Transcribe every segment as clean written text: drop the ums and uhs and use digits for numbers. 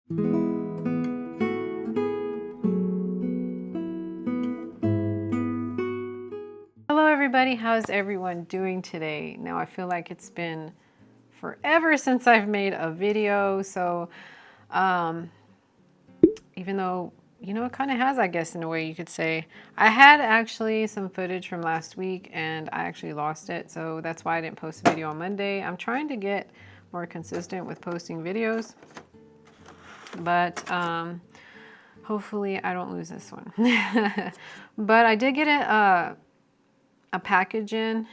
Hello everybody, how's everyone doing today? Now I feel like it's been forever since I've made a video, so even though, it kind of has, I guess, in a way you could say. I had actually some footage from last week and I actually lost it, so that's why I didn't post a video on Monday. I'm trying to get more consistent with posting videos, but hopefully I don't lose this one. But I did get a package in,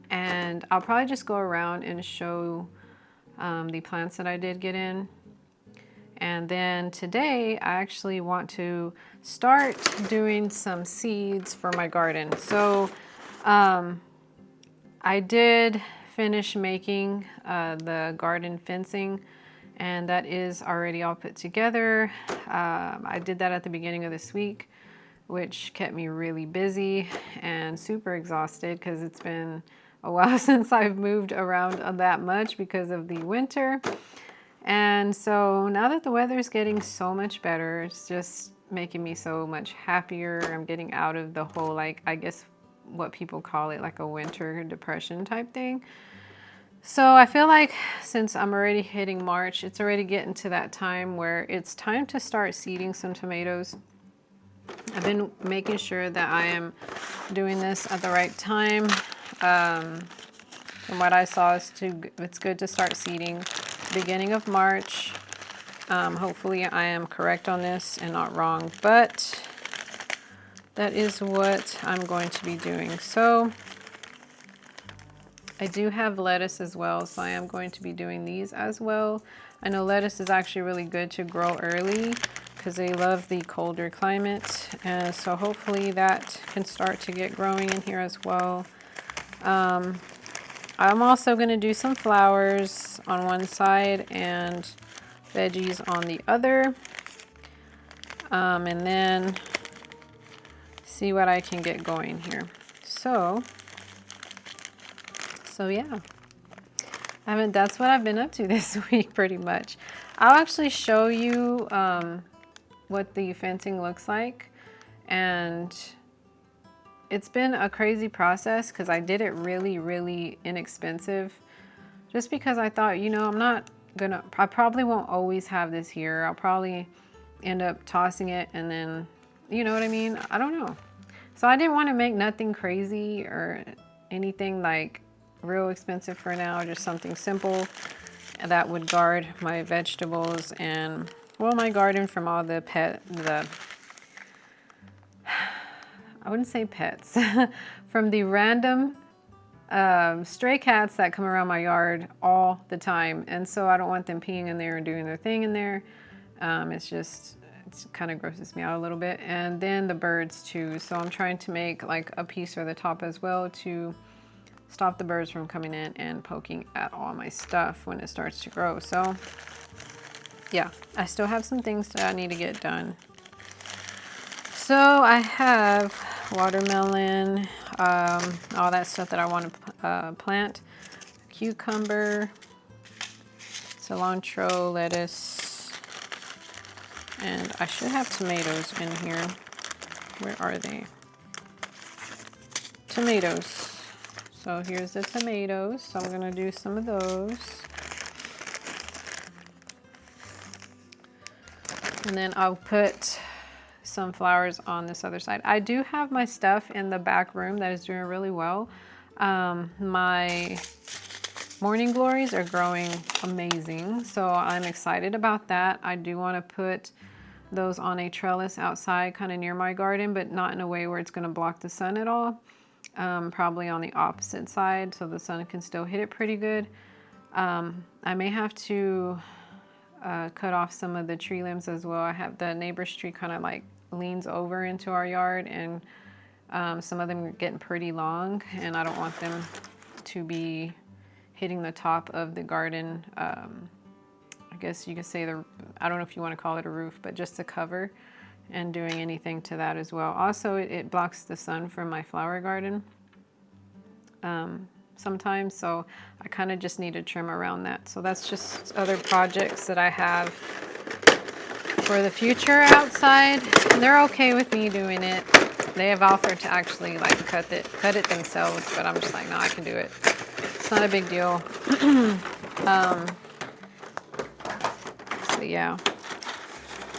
and I'll probably just go around and show the plants that I did get in. And then today I actually want to start doing some seeds for my garden. So I did finish making the garden fencing, and that is already all put together. I did that at the beginning of this week, which kept me really busy and super exhausted because it's been a while since I've moved around that much because of the winter. And so now that the weather is getting so much better, it's just making me so much happier. I'm getting out of the whole, like, I guess what people call it, like a winter depression type thing. So I feel like since I'm already hitting March, it's already getting to that time where it's time to start seeding some tomatoes. I've been making sure that I am doing this at the right time. From what I saw, it's good to start seeding beginning of March. Hopefully I am correct on this and not wrong, but that is what I'm going to be doing. So I do have lettuce as well, so I am going to be doing these as well. I know lettuce is actually really good to grow early because they love the colder climate, and so hopefully that can start to get growing in here as well. I'm also going to do some flowers on one side and veggies on the other, and then see what I can get going here. So yeah, that's what I've been up to this week pretty much. I'll actually show you what the fencing looks like, and it's been a crazy process because I did it really inexpensive, just because I thought, I probably won't always have this here. I'll probably end up tossing it, and then, you know what I mean? I don't know. So I didn't want to make nothing crazy or anything like real expensive for now, just something simple that would guard my vegetables and, well, my garden from all the I wouldn't say pets, from the random stray cats that come around my yard all the time. And so I don't want them peeing in there and doing their thing in there. It kind of grosses me out a little bit. And then the birds too. So I'm trying to make like a piece for the top as well to stop the birds from coming in and poking at all my stuff when it starts to grow. So yeah, I still have some things that I need to get done. So I have watermelon, all that stuff that I want to plant, cucumber, cilantro, lettuce, and I should have tomatoes in here. Where are they? Tomatoes. So here's the tomatoes. So I'm going to do some of those. And then I'll put some flowers on this other side. I do have my stuff in the back room that is doing really well. My morning glories are growing amazing, so I'm excited about that. I do want to put those on a trellis outside kind of near my garden, but not in a way where it's going to block the sun at all. Probably on the opposite side so the sun can still hit it pretty good. I may have to cut off some of the tree limbs as well. I have the neighbor's tree kind of like leans over into our yard, and some of them are getting pretty long, and I don't want them to be hitting the top of the garden. I guess you could say I don't know if you want to call it a roof, but just a cover, and doing anything to that as well. Also, it blocks the sun from my flower garden sometimes, so I kind of just need to trim around that. So that's just other projects that I have for the future outside. They're okay with me doing it. They have offered to actually like cut it themselves, but I'm just like, no, I can do it. It's not a big deal. But yeah.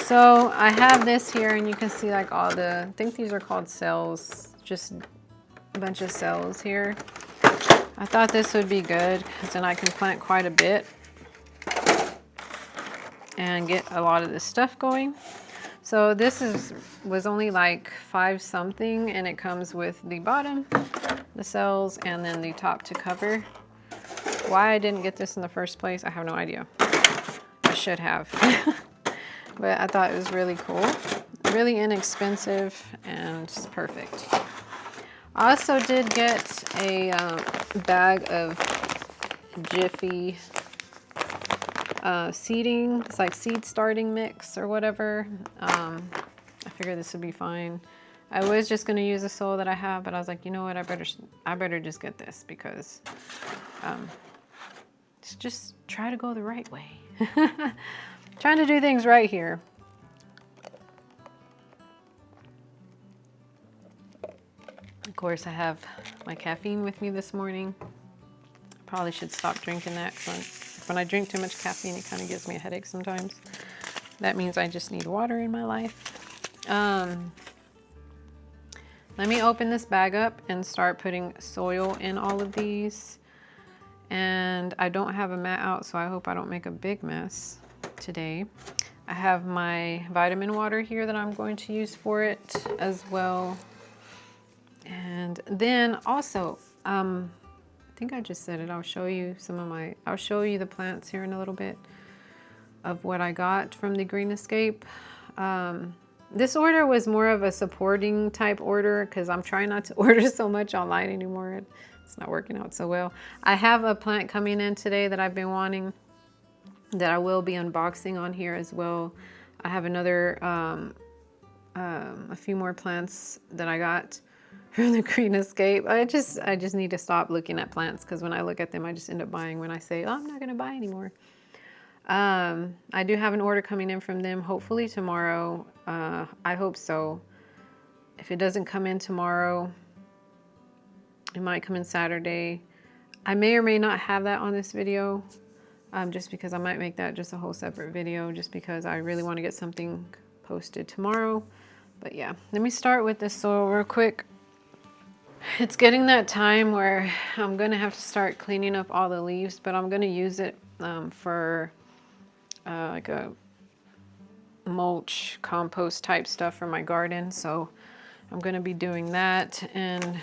So I have this here, and you can see like all the, I think these are called cells, just a bunch of cells here. I thought this would be good because then I can plant quite a bit and get a lot of this stuff going. So this was only like 5 something, and it comes with the bottom, the cells, and then the top to cover. Why I didn't get this in the first place, I have no idea. I should have. But I thought it was really cool, really inexpensive, and just perfect. I also did get a bag of Jiffy seeding. It's like seed starting mix or whatever. I figured this would be fine. I was just going to use the soil that I have, but I was like, you know what, I better just get this because just try to go the right way. Trying to do things right here. Of course, I have my caffeine with me this morning. Probably should stop drinking that. When I drink too much caffeine, it kind of gives me a headache sometimes. That means I just need water in my life. Let me open this bag up and start putting soil in all of these. And I don't have a mat out, so I hope I don't make a big mess today. I have my vitamin water here that I'm going to use for it as well. And then also, I think I just said it, I'll show you I'll show you the plants here in a little bit of what I got from the Green Escape. This order was more of a supporting type order because I'm trying not to order so much online anymore. It's not working out so well. I have a plant coming in today that I've been wanting that I will be unboxing on here as well. I have another, a few more plants that I got from the Green Escape. I just need to stop looking at plants because when I look at them, I just end up buying when I say, oh, I'm not gonna buy anymore. I do have an order coming in from them, hopefully tomorrow. I hope so. If it doesn't come in tomorrow, it might come in Saturday. I may or may not have that on this video, just because I might make that just a whole separate video just because I really want to get something posted tomorrow. But yeah, let me start with this soil real quick. It's getting that time where I'm gonna have to start cleaning up all the leaves, but I'm gonna use it for like a mulch compost type stuff for my garden. So I'm gonna be doing that and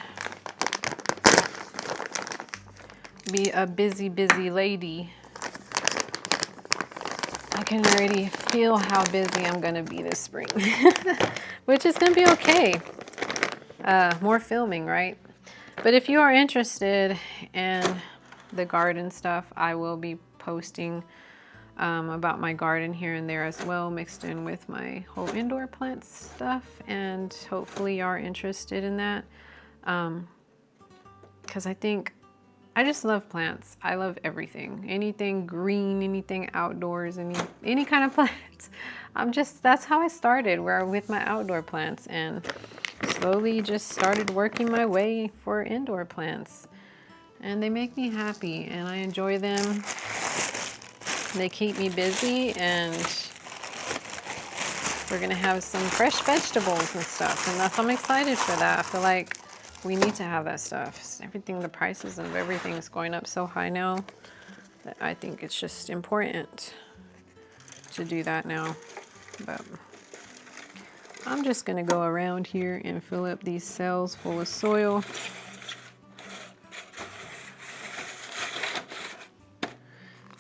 be a busy lady. I can already feel how busy I'm gonna be this spring, which is gonna be okay. More filming, right? But if you are interested in the garden stuff, I will be posting about my garden here and there as well, mixed in with my whole indoor plant stuff, and hopefully you are interested in that, because I just love plants. I love everything. Anything green, anything outdoors, any kind of plants. That's how I started, with my outdoor plants, and slowly just started working my way for indoor plants. And they make me happy and I enjoy them. They keep me busy, and we're gonna have some fresh vegetables and stuff, and I'm excited for that. I feel like we need to have that stuff. The prices of everything is going up so high now that I think it's just important to do that now. But I'm just gonna go around here and fill up these cells full of soil.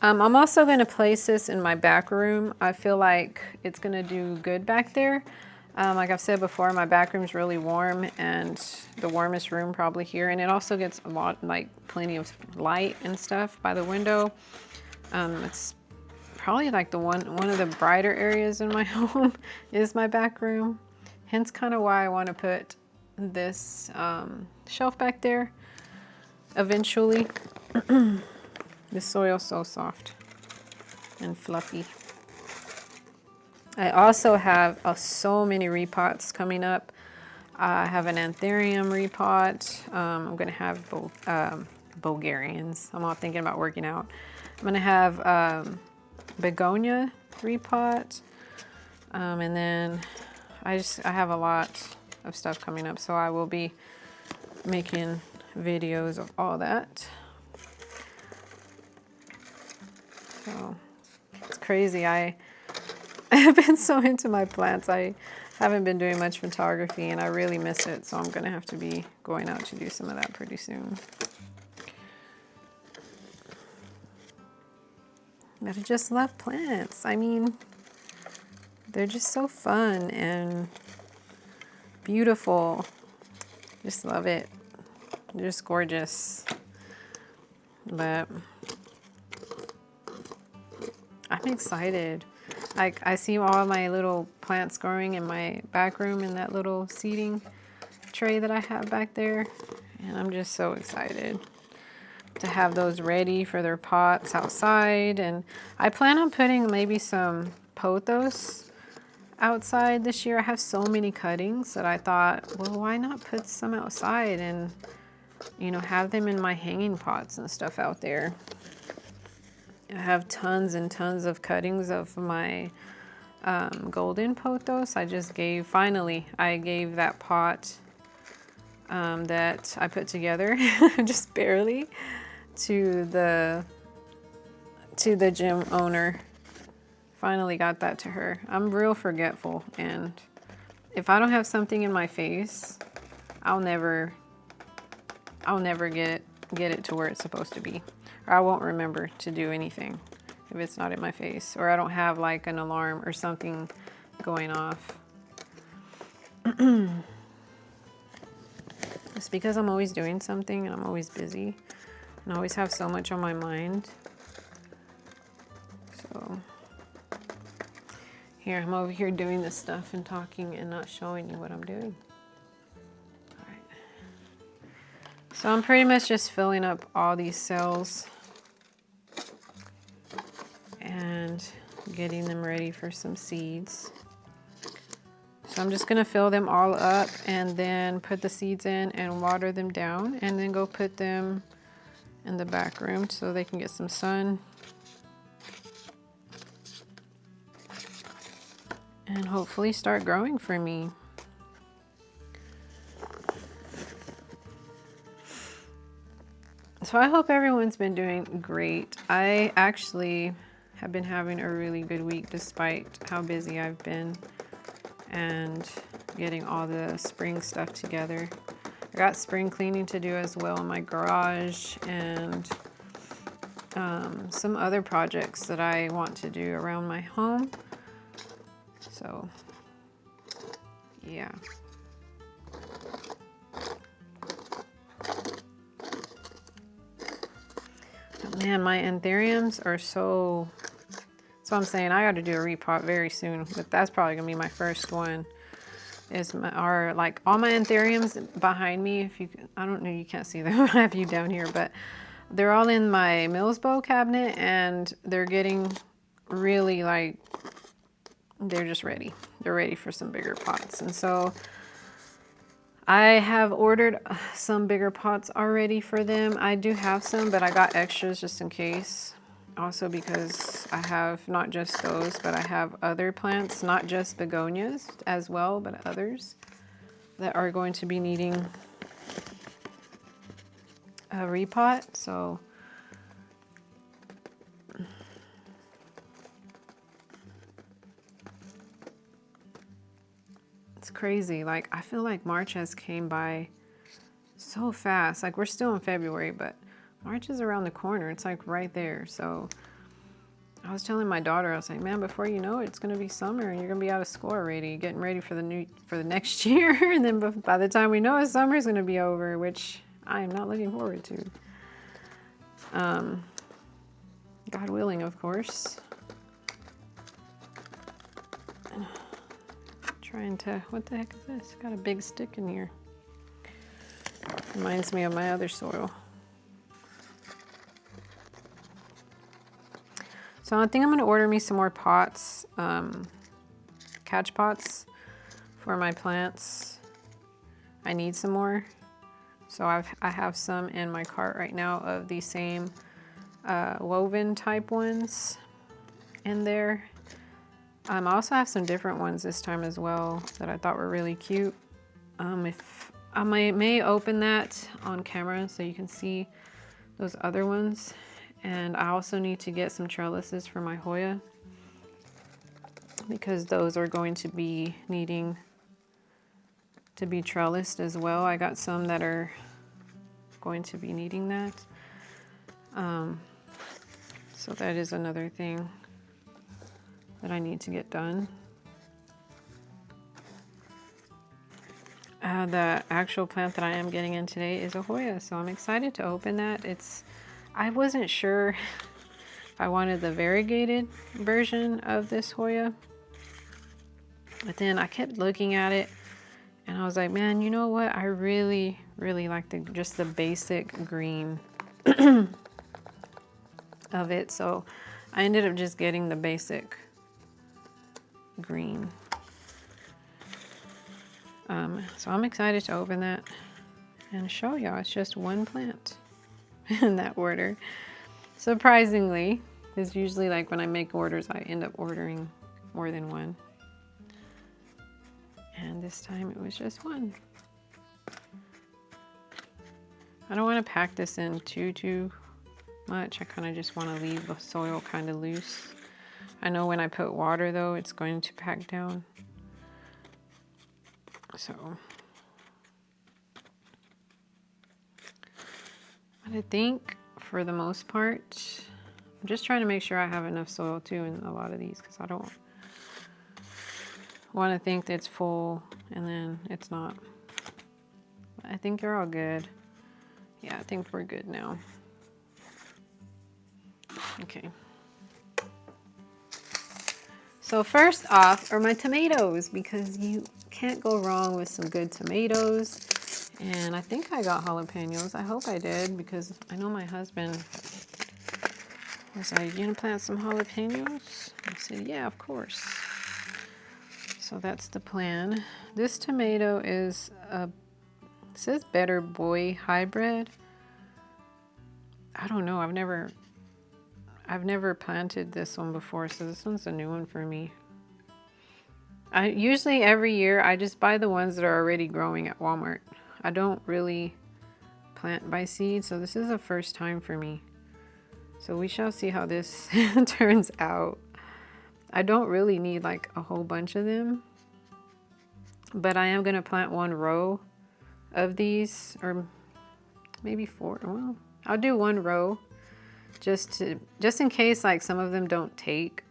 I'm also gonna place this in my back room. I feel like it's gonna do good back there. Like I've said before, my back room's really warm and the warmest room probably here. And it also gets plenty of light and stuff by the window. It's probably like one of the brighter areas in my home is my back room. Hence kind of why I want to put this shelf back there eventually. The soil's so soft and fluffy. I also have so many repots coming up. I have an anthurium repot. I'm going to have Bulgarians. I'm all thinking about working out. I'm going to have begonia repot. And then I have a lot of stuff coming up, so I will be making videos of all that. So it's crazy. I have been so into my plants. I haven't been doing much photography and I really miss it, so I'm gonna have to be going out to do some of that pretty soon. But I just love plants. I mean, they're just so fun and beautiful. Just love it. They're just gorgeous. But I'm excited. Like, I see all my little plants growing in my back room in that little seating tray that I have back there. And I'm just so excited to have those ready for their pots outside. And I plan on putting maybe some pothos outside this year. I have so many cuttings that I thought, well, why not put some outside and, you know, have them in my hanging pots and stuff out there. I have tons and tons of cuttings of my golden pothos. I just gave, finally, I gave that pot that I put together, just barely, to the gym owner. Finally got that to her. I'm real forgetful, and if I don't have something in my face, I'll never get it to where it's supposed to be. Or I won't remember to do anything if it's not in my face, or I don't have like an alarm or something going off. It's because I'm always doing something and I'm always busy and I always have so much on my mind. So here, I'm over here doing this stuff and talking and not showing you what I'm doing. All right. So I'm pretty much just filling up all these cells and getting them ready for some seeds. So I'm just gonna fill them all up and then put the seeds in and water them down and then go put them in the back room so they can get some sun. And hopefully start growing for me. So I hope everyone's been doing great. I actually have been having a really good week despite how busy I've been and getting all the spring stuff together. I got spring cleaning to do as well in my garage and some other projects that I want to do around my home. So, yeah. Man, my anthuriums are so I'm saying I got to do a repot very soon, but that's probably gonna be my first one. Are like all my anthuriums behind me. If you, I don't know, you can't see them. I have you down here, but they're all in my Mills bow cabinet, and they're getting really like they're just ready. They're ready for some bigger pots, and so I have ordered some bigger pots already for them. I do have some, but I got extras just in case. Also because I have not just those, but I have other plants, not just begonias as well, but others that are going to be needing a repot. So it's crazy. Like, I feel like March has came by so fast. Like, we're still in February, but March is around the corner. It's like right there. So I was telling my daughter, I was like, man, before you know it, it's going to be summer and you're going to be out of school already, getting ready for the next year. And then by the time we know it, summer is going to be over, which I am not looking forward to. God willing, of course. Trying to, what the heck is this? Got a big stick in here. Reminds me of my other soil. So I think I'm going to order me some more pots. catch pots for my plants. I need some more. So I have some in my cart right now of the same woven type ones in there. I also have some different ones this time as well that I thought were really cute. If I may open that on camera so you can see those other ones. And I also need to get some trellises for my Hoya because those are going to be needing to be trellised as well. I got some that are going to be needing that. So that is another thing that I need to get done. The actual plant that I am getting in today is a Hoya, so I'm excited to open that. I wasn't sure if I wanted the variegated version of this Hoya, but then I kept looking at it and I was like, man, you know what? I really, really like just the basic green of it. So I ended up just getting the basic green. So I'm excited to open that and show y'all. It's just one plant in that order. Surprisingly, because usually like when I make orders, I end up ordering more than one. And this time it was just one. I don't want to pack this in too much. I kind of just want to leave the soil kind of loose. I know when I put water though, it's going to pack down. So, but I think for the most part, I'm just trying to make sure I have enough soil too in a lot of these because I don't want to think that it's full and then it's not. But I think you're all good. Yeah, I think we're good now. Okay. So first off are my tomatoes because you can't go wrong with some good tomatoes. And I think I got jalapenos. I hope I did because I know my husband was like, you gonna plant some jalapenos? I said, yeah, of course. So that's the plan. This tomato is it says Better Boy hybrid. I don't know. I've never planted this one before, so this one's a new one for me. I usually every year I just buy the ones that are already growing at Walmart. I don't really plant by seed, so this is the first time for me. So we shall see how this turns out. I don't really need like a whole bunch of them, but I am gonna plant one row of these, or maybe 4. Well, I'll do one row just in case like some of them don't take,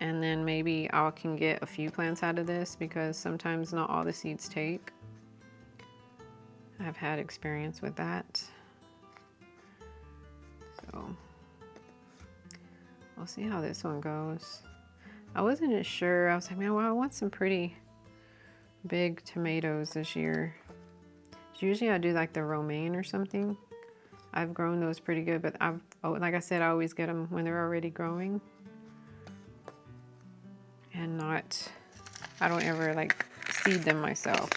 and then maybe I can get a few plants out of this because sometimes not all the seeds take. I've had experience with that. So we'll see how this one goes. I wasn't sure. I was like, man, well, I want some pretty big tomatoes this year. Usually I do like the romaine or something. I've grown those pretty good, but like I said, I always get them when they're already growing. And I don't ever like seed them myself.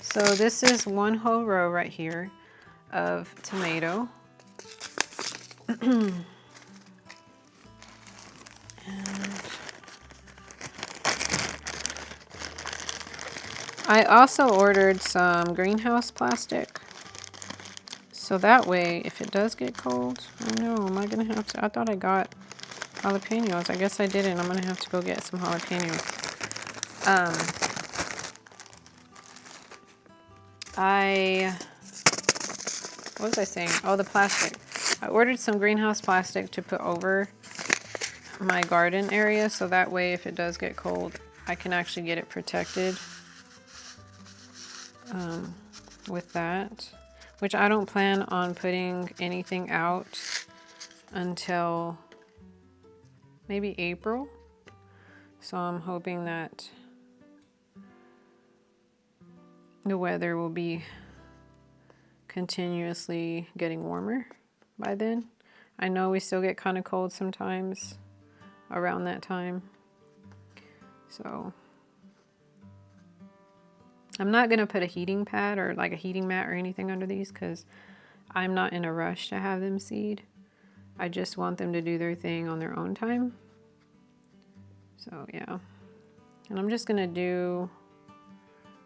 So this is one whole row right here of tomato. And I also ordered some greenhouse plastic. So that way, if it does get cold, oh no, am I gonna have to, I thought I got jalapenos. I guess I didn't. I'm gonna have to go get some jalapenos. What was I saying? Oh, the plastic. I ordered some greenhouse plastic to put over my garden area, so that way if it does get cold, I can actually get it protected with that, which I don't plan on putting anything out until maybe April. So I'm hoping that the weather will be continuously getting warmer by then. I know we still get kind of cold sometimes, around that time. So I'm not gonna put a heating pad or like a heating mat or anything under these because I'm not in a rush to have them seed. I just want them to do their thing on their own time. So yeah, and I'm just gonna do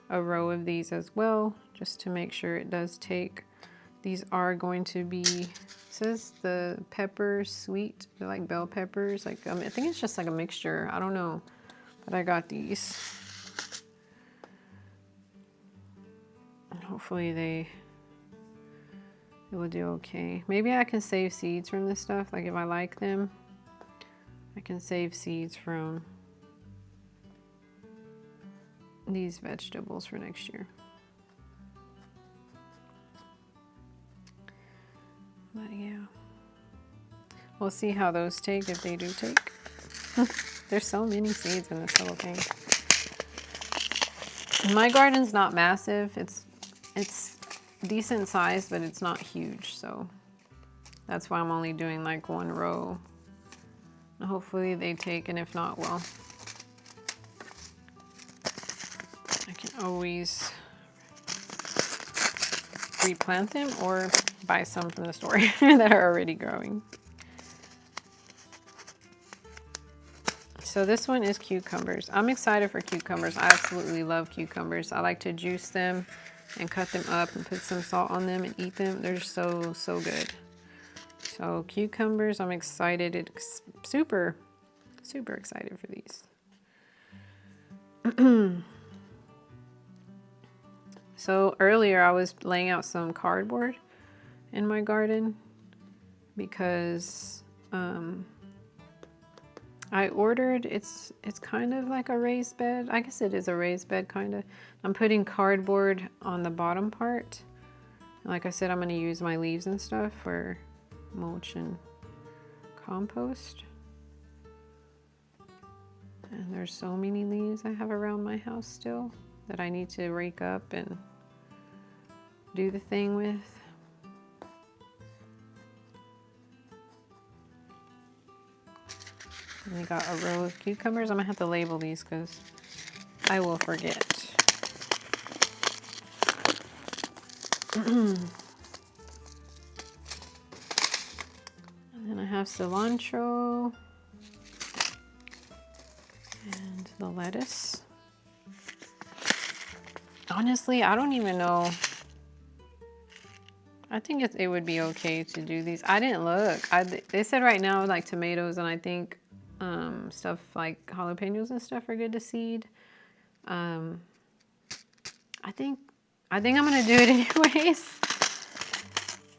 a row of these as well, just to make sure it does take. These are going to be, it says the peppers sweet, they're like bell peppers. Like I think it's just like a mixture. I don't know, but I got these. And hopefully it will do okay. Maybe I can save seeds from this stuff. Like if I like them, I can save seeds from these vegetables for next year. But yeah, we'll see how those take, if they do take. There's so many seeds in this little thing. My garden's not massive. It's decent size, but it's not huge, so that's why I'm only doing like one row. Hopefully they take, and if not, well, I can always replant them or buy some from the store that are already growing. So this one is cucumbers. I'm excited for cucumbers. I absolutely love cucumbers. I like to juice them and cut them up and put some salt on them and eat them. They're so, so good. So cucumbers, I'm excited. It's super, super excited for these. So earlier I was laying out some cardboard in my garden because I ordered, it's kind of like a raised bed. I guess it is a raised bed, kind of. I'm putting cardboard on the bottom part. Like I said, I'm going to use my leaves and stuff for mulch and compost. And there's so many leaves I have around my house still that I need to rake up and do the thing with. And we got a row of cucumbers. I'm gonna have to label these because I will forget. And then I have cilantro and the lettuce. Honestly, I don't even know. I think it would be okay to do these. I didn't look. They said right now like tomatoes, and I think stuff like jalapenos and stuff are good to seed. I think I'm gonna do it anyways.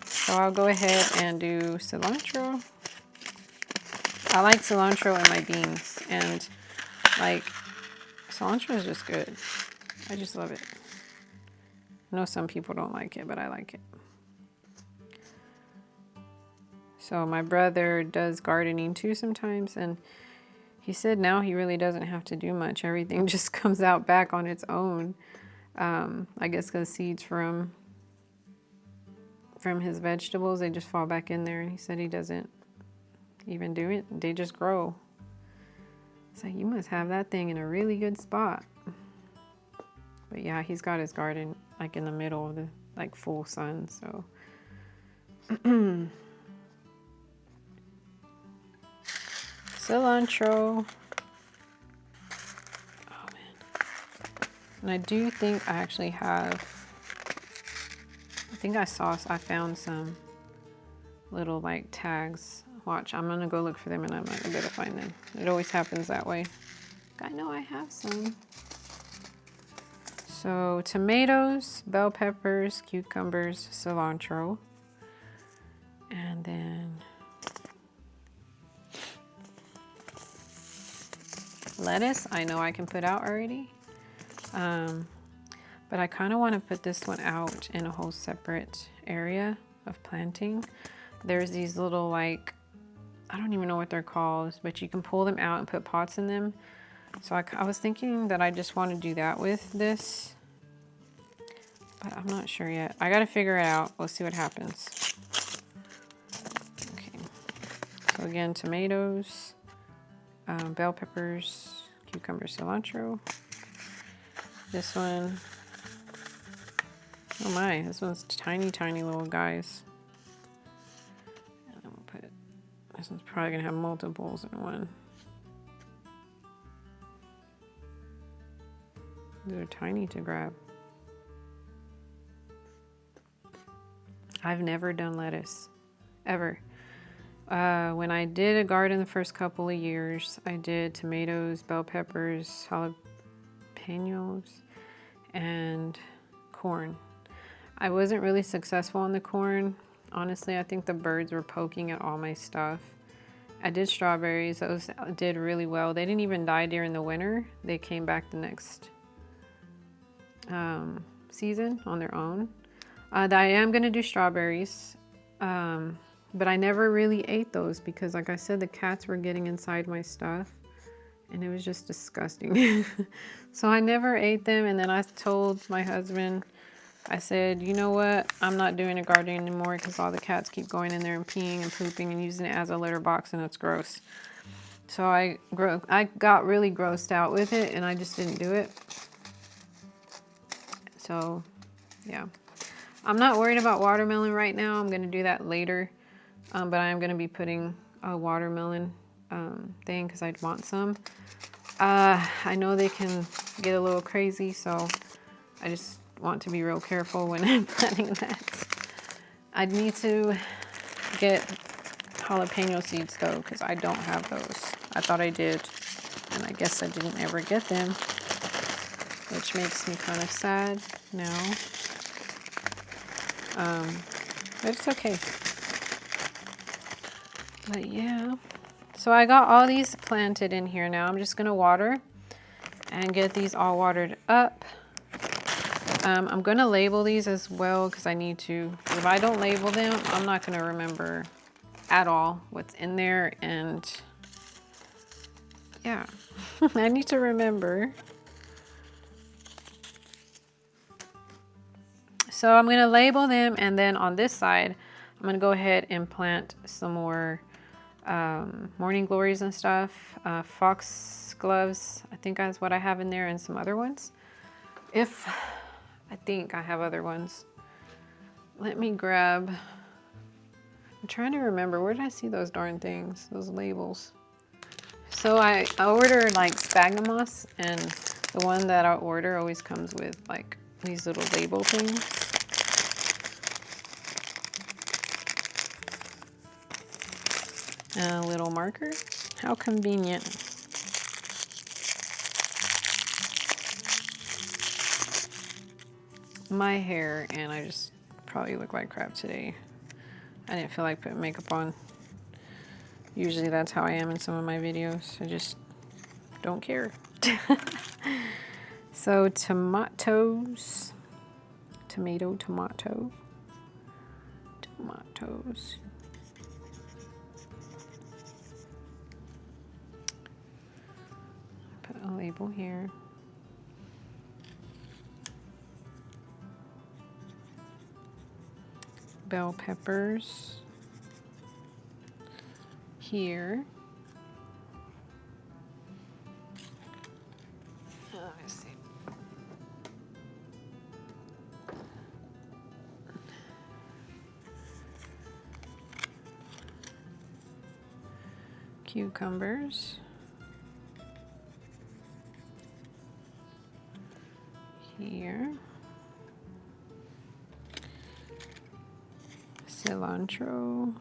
So I'll go ahead and do cilantro. I like cilantro in my beans, and like cilantro is just good. I just love it. I know some people don't like it, but I like it. So my brother does gardening too sometimes, and he said now he really doesn't have to do much. Everything just comes out back on its own. I guess because seeds from his vegetables, they just fall back in there, and he said he doesn't even do it. They just grow. It's like, you must have that thing in a really good spot. But yeah, he's got his garden like in the middle of the like full sun, so. Cilantro. Oh man. And I do think I actually have, I found some little like tags. Watch, I'm gonna go look for them and I'm not gonna be able to find them. It always happens that way. I know I have some. So tomatoes, bell peppers, cucumbers, cilantro, and then lettuce. I know I can put out already, but I kind of want to put this one out in a whole separate area of planting. There's these little like, I don't even know what they're called, but you can pull them out and put pots in them. So I was thinking that I just want to do that with this, but I'm not sure yet. I got to figure it out. We'll see what happens. Okay. So again, tomatoes, bell peppers, cucumber, cilantro. This one, oh my, this one's tiny, tiny little guys. And I'm gonna put, this one's probably gonna have multiples in one. They're tiny to grab. I've never done lettuce, ever. When I did a garden the first couple of years, I did tomatoes, bell peppers, jalapenos, and corn. I wasn't really successful on the corn. Honestly, I think the birds were poking at all my stuff. I did strawberries. Those did really well. They didn't even die during the winter. They came back the next season on their own. I am going to do strawberries. But I never really ate those because, like I said, the cats were getting inside my stuff and it was just disgusting. So I never ate them. And then I told my husband, I said, you know what? I'm not doing a garden anymore because all the cats keep going in there and peeing and pooping and using it as a litter box, and it's gross. So I got really grossed out with it and I just didn't do it. So yeah, I'm not worried about watermelon right now. I'm going to do that later. But I am going to be putting a watermelon thing because I'd want some. I know they can get a little crazy, so I just want to be real careful when I'm planting that. I'd need to get jalapeno seeds though, because I don't have those. I thought I did, and I guess I didn't ever get them, which makes me kind of sad now. But it's okay. But yeah, so I got all these planted in here now. I'm just gonna water and get these all watered up. I'm gonna label these as well because I need to. If I don't label them, I'm not gonna remember at all what's in there, and yeah, I need to remember. So I'm gonna label them, and then on this side, I'm gonna go ahead and plant some more morning glories and stuff, foxgloves, I think that's what I have in there, and some other ones. I think I have other ones. Let me grab, I'm trying to remember, where did I see those darn things, those labels? So I order like sphagnum moss, and the one that I order always comes with like these little label things. And a little marker. How convenient. My hair, and I just probably look like crap today. I didn't feel like putting makeup on. Usually that's how I am in some of my videos. I just don't care. So tomatoes. Tomatoes. Put a label here. Bell peppers here. Let me see. Cucumbers here. Cilantro.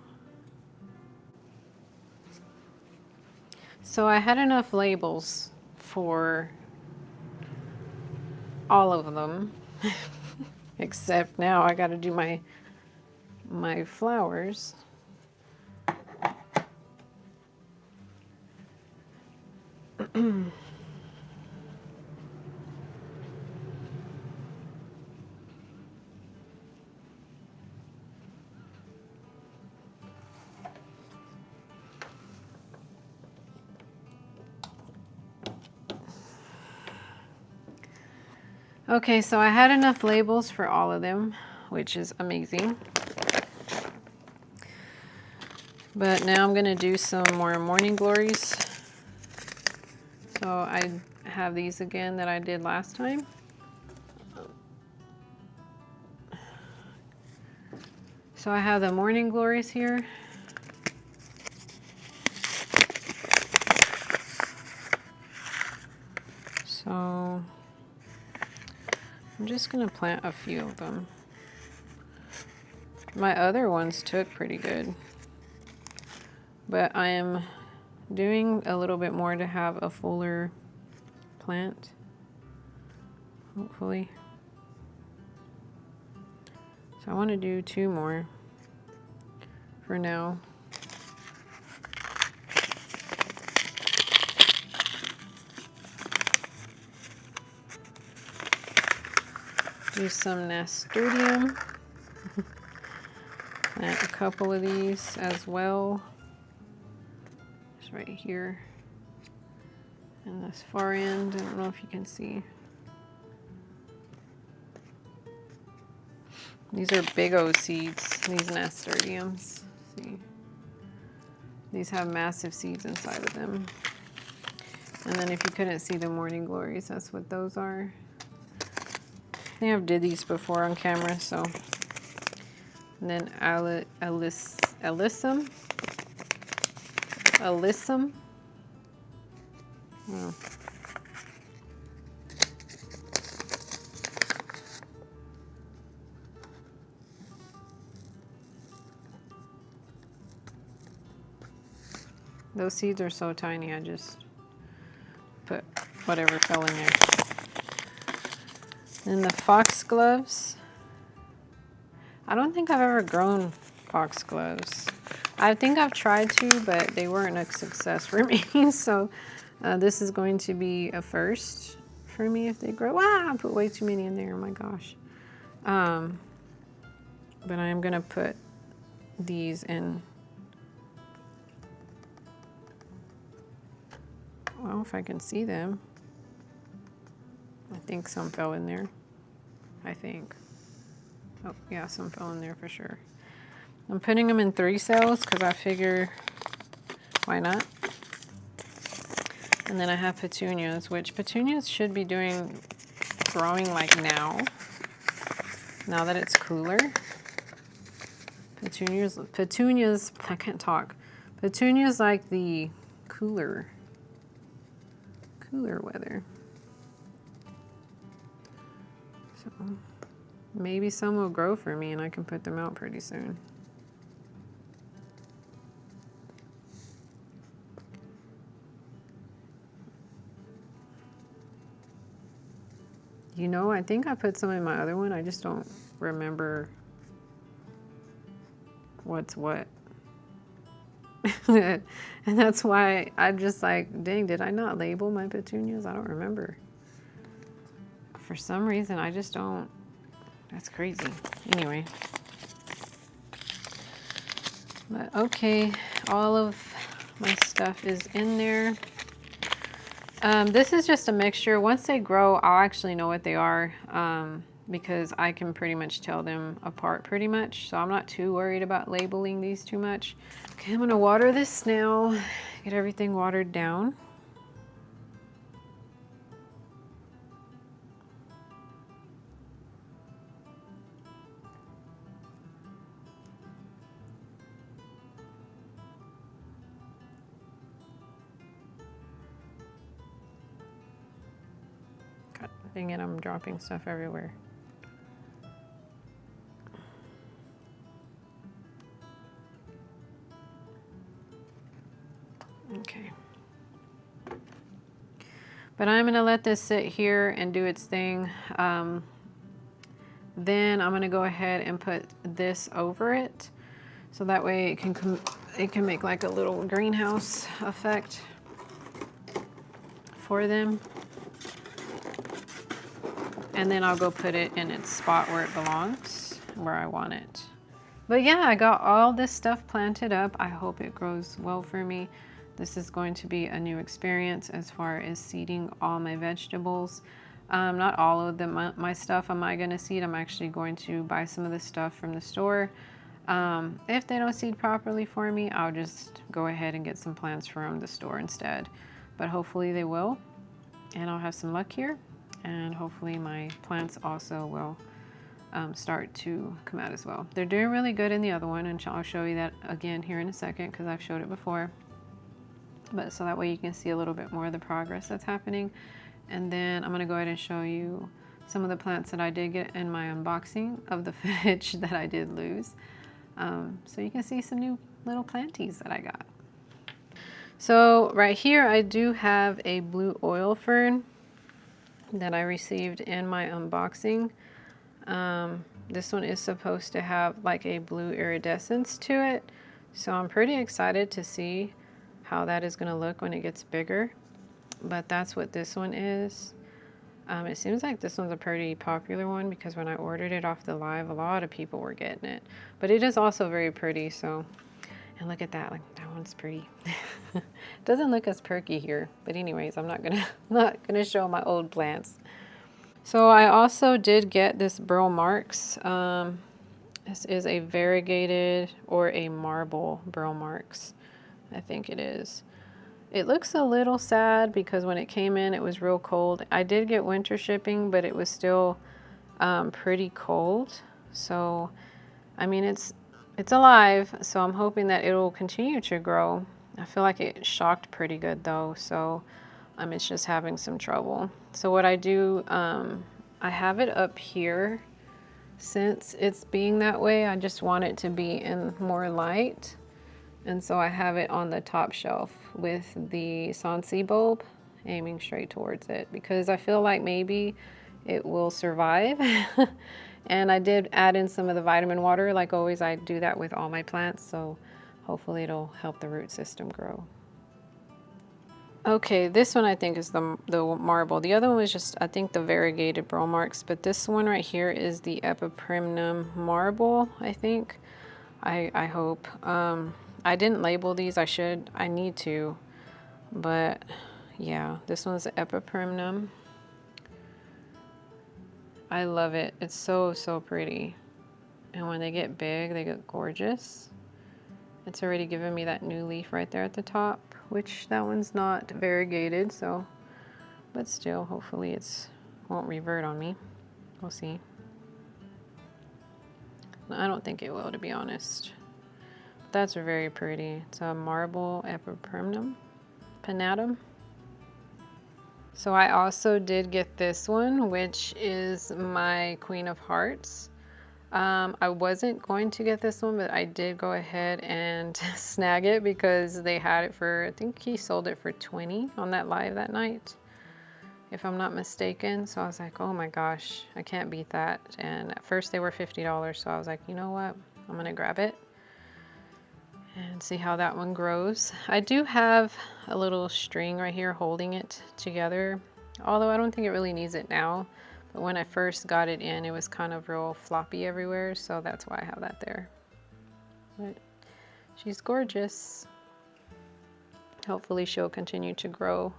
So I had enough labels for all of them, except now I got to do my flowers. Okay, so I had enough labels for all of them, which is amazing. But now I'm gonna do some more morning glories. So I have these again that I did last time. So I have the morning glories here. So I'm just gonna plant a few of them. My other ones took pretty good, but I am doing a little bit more to have a fuller plant, hopefully. So I want to do 2 more for now. Do some nasturtium. Plant a couple of these as well. Just right here. And this far end, I don't know if you can see. These are big old seeds, these nasturtiums. See? These have massive seeds inside of them. And then if you couldn't see the morning glories, that's what those are. I think I've did these before on camera, so. And then alyssum. Oh. Those seeds are so tiny, I just put whatever fell in there. And the foxgloves. I don't think I've ever grown foxgloves. I think I've tried to, but they weren't a success for me. So this is going to be a first for me if they grow. Wow, I put way too many in there, oh my gosh. But I'm gonna put these in. Well, if I can see them. I think some fell in there. I think. Oh, yeah, some fell in there for sure. I'm putting them in 3 cells because I figure, why not? And then I have petunias, which petunias should be growing like now that it's cooler. Petunias, I can't talk. Petunias like the cooler weather. So maybe some will grow for me and I can put them out pretty soon. You know, I think I put some in my other one. I just don't remember what's what. And that's why I'm just like, dang, did I not label my petunias? I don't remember. For some reason, I just don't. That's crazy. Anyway. But okay, all of my stuff is in there. This is just a mixture. Once they grow, I'll actually know what they are because I can pretty much tell them apart pretty much. So I'm not too worried about labeling these too much. Okay, I'm gonna water this now, get everything watered down. God dang it, I'm dropping stuff everywhere. Okay. But I'm gonna let this sit here and do its thing. Then I'm gonna go ahead and put this over it. So that way it can make like a little greenhouse effect for them. And then I'll go put it in its spot where it belongs, where I want it. But yeah, I got all this stuff planted up. I hope it grows well for me. This is going to be a new experience as far as seeding all my vegetables. Not all of my stuff am I gonna seed. I'm actually going to buy some of the stuff from the store. If they don't seed properly for me, I'll just go ahead and get some plants from the store instead. but hopefully they will, and I'll have some luck here, and hopefully my plants also will start to come out as well. They're doing really good in the other one, and I'll show you that again here in a second because I've showed it before. But so that way you can see a little bit more of the progress that's happening. And then I'm gonna go ahead and show you some of the plants that I did get in my unboxing of the footage that I did lose. So you can see some new little planties that I got. So right here I do have a blue oil fern that I received in my unboxing. This one is supposed to have like a blue iridescence to it. So I'm pretty excited to see how that is going to look when it gets bigger. But that's what this one is. It seems like this one's a pretty popular one because when I ordered it off the live, a lot of people were getting it. But it is also very pretty, so... And look at that, like that one's pretty. Doesn't look as perky here, but anyways, I'm not gonna show my old plants. So I also did get this Burl Marks. This is a variegated or a marble Burl Marks. I think it is. It looks a little sad because when it came in, it was real cold. I did get winter shipping, but it was still pretty cold. So, I mean, it's alive, so I'm hoping that it will continue to grow. I feel like it shocked pretty good though, so it's just having some trouble. So what I do, I have it up here. Since it's being that way, I just want it to be in more light. And so I have it on the top shelf with the Sansi bulb aiming straight towards it because I feel like maybe it will survive. And I did add in some of the vitamin water. Like always, I do that with all my plants. So hopefully it'll help the root system grow. Okay, this one I think is the marble. The other one was just, I think, the variegated Burl Marks. But this one right here is the Epiprimnum marble, I think. I hope. I didn't label these. I need to. But yeah, this one's the Epiprimnum. I love it. It's so, so pretty. And when they get big, they get gorgeous. It's already given me that new leaf right there at the top, which that one's not variegated, so, but still, hopefully it won't revert on me. We'll see. I don't think it will, to be honest. That's very pretty. It's a marble Epiprimnum pinnatum. So I also did get this one, which is my Queen of Hearts. I wasn't going to get this one, but I did go ahead and snag it because they had it for, I think he sold it for 20 on that live that night, if I'm not mistaken. So I was like, oh my gosh, I can't beat that. And at first they were $50, so I was like, you know what, I'm gonna grab it and see how that one grows. I do have a little string right here holding it together, although I don't think it really needs it now. But when I first got it in, it was kind of real floppy everywhere, so that's why I have that there. But she's gorgeous. Hopefully she'll continue to grow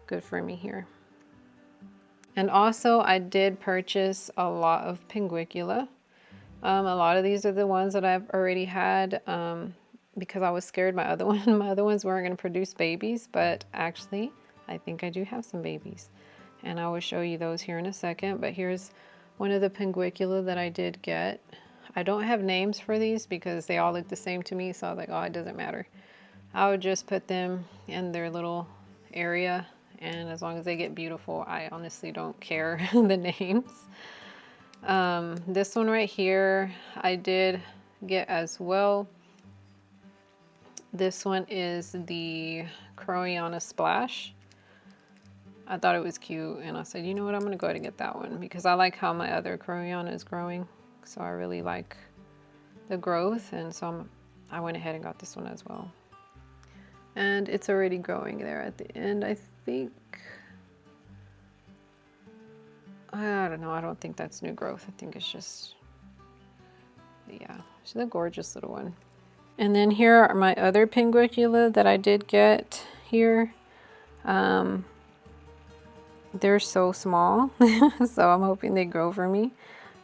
good for me here. And also I did purchase a lot of Pinguicula. A lot of these are the ones that I've already had, because I was scared my other ones weren't going to produce babies, but actually I think I do have some babies, and I will show you those here in a second. But here's one of the Pinguicula that I did get. I don't have names for these because they all look the same to me, so I was like, oh, it doesn't matter. I would just put them in their little area, and as long as they get beautiful, I honestly don't care the names. This one right here I did get as well. This one is the Crowiana Splash. I thought it was cute, and I said, you know what, I'm gonna go ahead and get that one because I like how my other Crowiana is growing. So I really like the growth, and so I went ahead and got this one as well. And it's already growing there at the end, I think. I don't know, I don't think that's new growth. I think it's just, yeah, she's a gorgeous little one. And then here are my other Pinguicula that I did get here. They're so small, so I'm hoping they grow for me.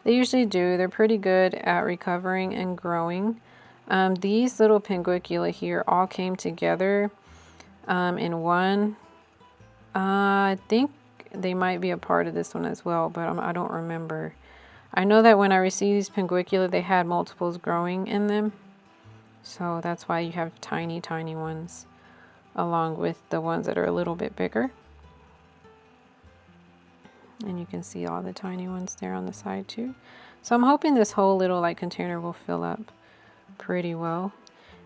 They usually do. They're pretty good at recovering and growing. These little Pinguicula here all came together in one I think they might be a part of this one as well, but I don't remember. I know that when I received these pinguicula, they had multiples growing in them. So that's why you have tiny, tiny ones along with the ones that are a little bit bigger. And you can see all the tiny ones there on the side too. So I'm hoping this whole little like container will fill up pretty well.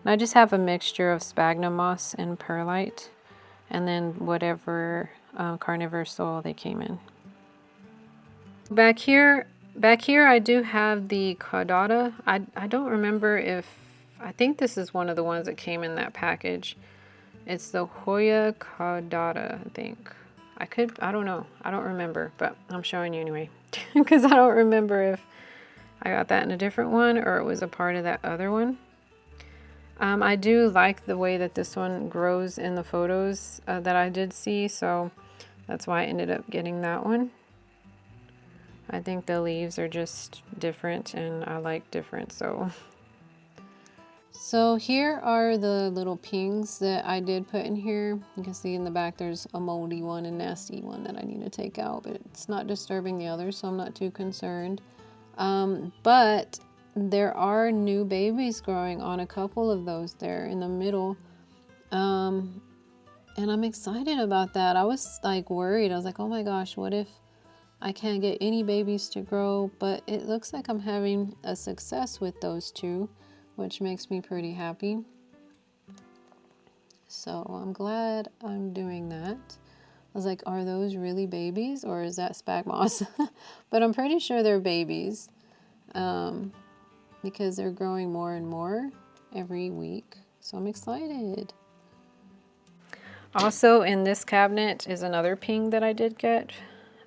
And I just have a mixture of sphagnum moss and perlite, and then whatever carnivorous soil they came in. Back here I do have the caudata. I don't remember if, I think this is one of the ones that came in that package. It's the Hoya caudata, I think. I don't know. I don't remember, but I'm showing you anyway. Because I don't remember if I got that in a different one or it was a part of that other one. I do like the way that this one grows in the photos that I did see, so that's why I ended up getting that one. I think the leaves are just different and I like different, so. So here are the little pings that I did put in here. You can see in the back there's a moldy one and nasty one that I need to take out, but it's not disturbing the others, so I'm not too concerned. But there are new babies growing on a couple of those there in the middle. And I'm excited about that. I was like worried. I was like, oh my gosh, what if I can't get any babies to grow? But it looks like I'm having a success with those two, which makes me pretty happy. So I'm glad I'm doing that. I was like, are those really babies or is that spag moss? But I'm pretty sure they're babies because they're growing more and more every week. So I'm excited. Also in this cabinet is another ping that I did get.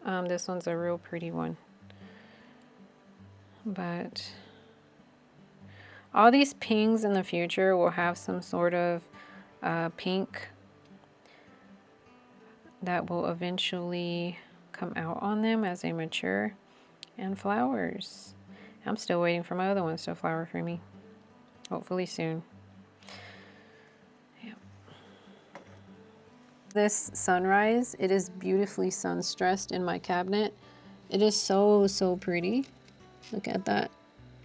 This one's a real pretty one. But all these pings in the future will have some sort of pink that will eventually come out on them as they mature, and flowers. I'm still waiting for my other ones to flower for me. Hopefully soon. Yeah. This sunrise, it is beautifully sun stressed in my cabinet. It is so, so pretty. Look at that.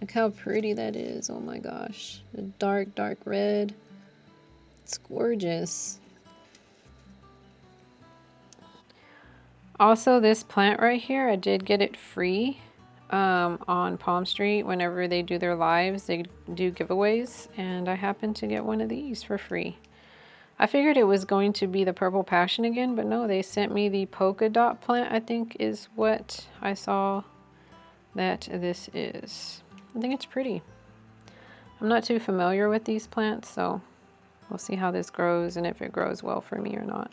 Look how pretty that is. Oh my gosh. The dark, dark red. It's gorgeous. Also, this plant right here, I did get it free on Palm Street. Whenever they do their lives, they do giveaways, and I happened to get one of these for free. I figured it was going to be the purple passion again, but no, they sent me the polka dot plant, I think is what I saw that this is. I think it's pretty. I'm not too familiar with these plants, so we'll see how this grows and if it grows well for me or not.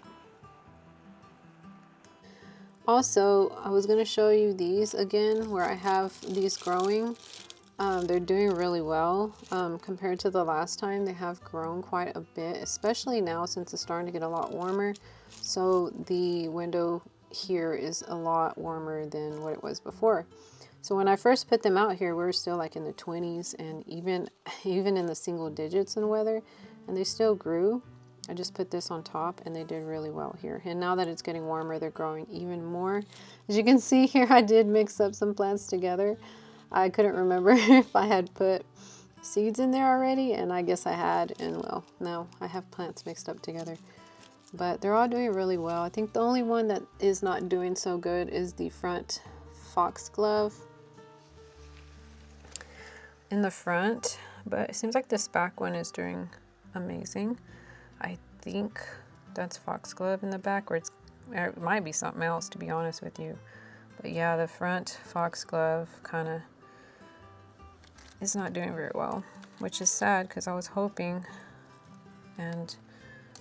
Also, I was going to show you these again where I have these growing. They're doing really well compared to the last time. They have grown quite a bit, especially now since it's starting to get a lot warmer. So the window here is a lot warmer than what it was before. So when I first put them out here, we were still like in the 20s and even in the single digits in weather, and they still grew. I just put this on top and they did really well here. And now that it's getting warmer, they're growing even more. As you can see here, I did mix up some plants together. I couldn't remember if I had put seeds in there already, and I guess I had, and well, now I have plants mixed up together. But they're all doing really well. I think the only one that is not doing so good is the front foxglove in the front, but it seems like this back one is doing amazing. I think that's foxglove in the back, or it might be something else, to be honest with you. But yeah, the front foxglove kind of is not doing very well, which is sad because I was hoping. And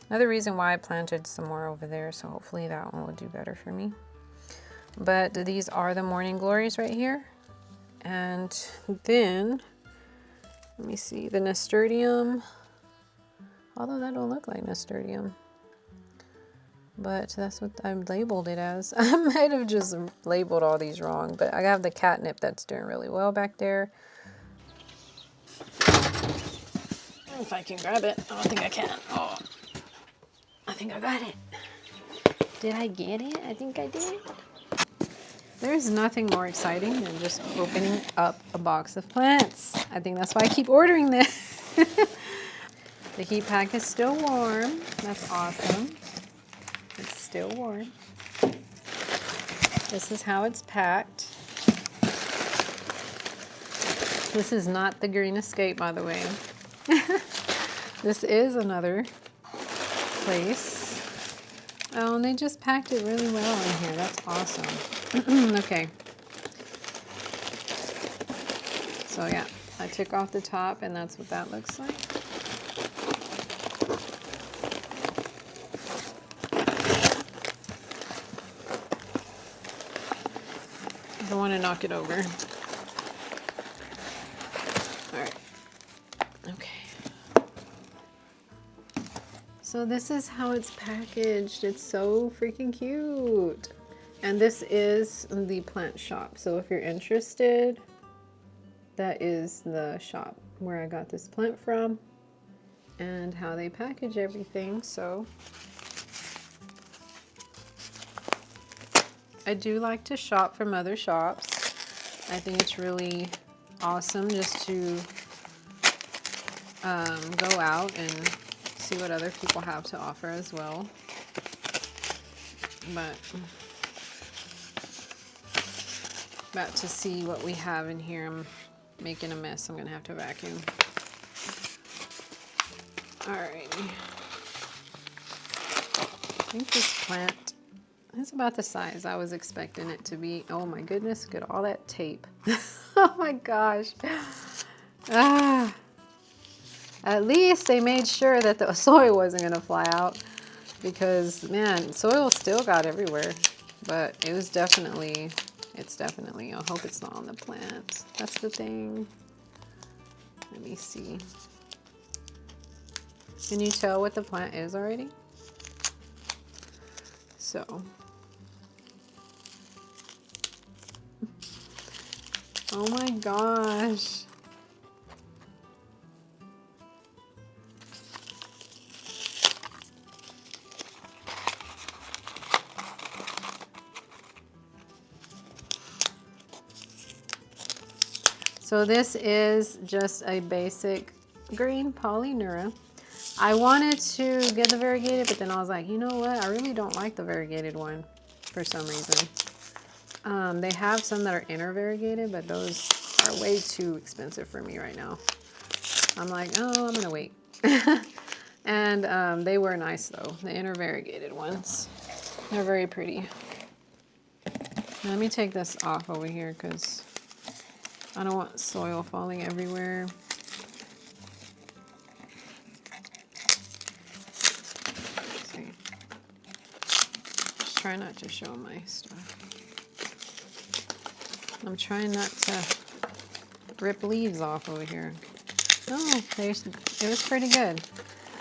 another reason why I planted some more over there, so hopefully that one will do better for me. But these are the morning glories right here. And then, let me see, the nasturtium. Although that don't look like nasturtium, but that's what I've labeled it as. I might have just labeled all these wrong, but I have the catnip that's doing really well back there. If I can grab it. I don't think I can. Oh, I think I got it. Did I get it? I think I did. There's nothing more exciting than just opening up a box of plants. I think that's why I keep ordering this. The heat pack is still warm. That's awesome. It's still warm. This is how it's packed. This is not the Green Escape, by the way. This is another place. Oh, and they just packed it really well in here. That's awesome. Okay. So yeah, I took off the top and that's what that looks like. I don't want to knock it over. All right. Okay. So this is how it's packaged. It's so freaking cute. And this is the plant shop. So if you're interested, that is the shop where I got this plant from and how they package everything. So I do like to shop from other shops. I think it's really awesome just to go out and see what other people have to offer as well. But about to see what we have in here. I'm making a mess. I'm gonna have to vacuum. Alrighty. I think this plant is about the size I was expecting it to be. Oh my goodness, look at all that tape. Oh my gosh. Ah. At least they made sure that the soil wasn't gonna fly out, because man, soil still got everywhere. But it was definitely, it's definitely, I hope it's not on the plant. That's the thing. Let me see. Can you tell what the plant is already? So. Oh my gosh. So this is just a basic green polyneuria. I wanted to get the variegated, but then I was like, you know what? I really don't like the variegated one for some reason. They have some that are inner variegated, but those are way too expensive for me right now. I'm like, oh, I'm gonna wait. And they were nice though, the inner variegated ones. They're very pretty. Let me take this off over here because I don't want soil falling everywhere. Let's see. Just try not to show my stuff. I'm trying not to rip leaves off over here. Oh, it was pretty good.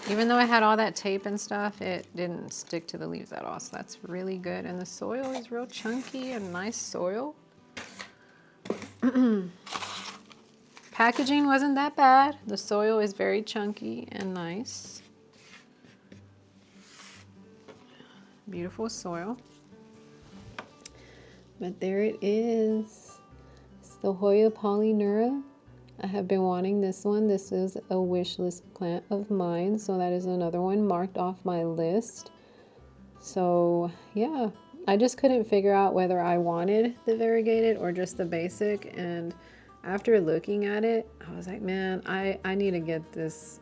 Even though I had all that tape and stuff, it didn't stick to the leaves at all. So that's really good. And the soil is real chunky and nice soil. Packaging wasn't that bad. The soil is very chunky and nice. Beautiful soil. But there it is. It's the Hoya polyneuria. I have been wanting this one. This is a wish list plant of mine. So that is another one marked off my list. So yeah, I just couldn't figure out whether I wanted the variegated or just the basic. And after looking at it, I was like, man, I need to get this.